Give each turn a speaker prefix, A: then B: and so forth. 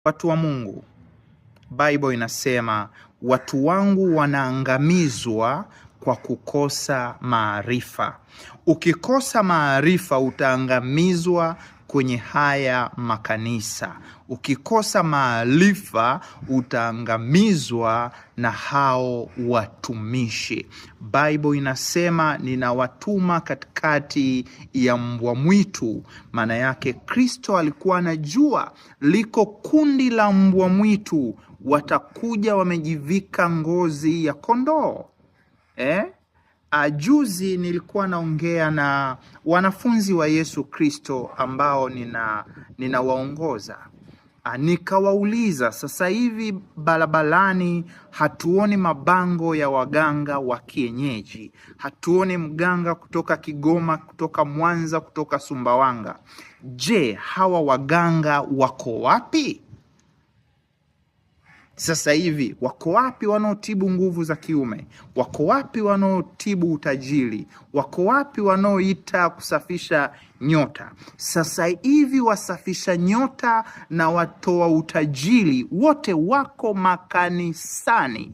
A: Watu wa Mungu, Bible inasema watu wangu wanaangamizwa kwa kukosa maarifa. Ukikosa maarifa utaangamizwa kwenye haya makanisa. Ukikosa maarifa utaangamizwa na hao watumishi. Bible inasema ninawatuma katikati ya mbwa mwitu. Maana yake Kristo alikuwa anajua liko kundi la mbwa mwitu watakuja wamejivika ngozi ya kondoo. Juzi nilikuwa naongea na wanafunzi wa Yesu Kristo ambao ninawaongoza. Nikawauliza, sasa hivi barabarani hatuoni mabango ya waganga wa kienyeji. Hatuoni mganga kutoka Kigoma, kutoka Mwanza, kutoka Sumbawanga. Je, hawa waganga wako wapi? Sasa hivi wako wapi wanaotibu nguvu za kiume? Wako wapi wanaotibu utajiri? Wako wapi wanaoita kusafisha nyota? Sasa hivi wasafisha nyota na watoa utajiri wote wako makanisani.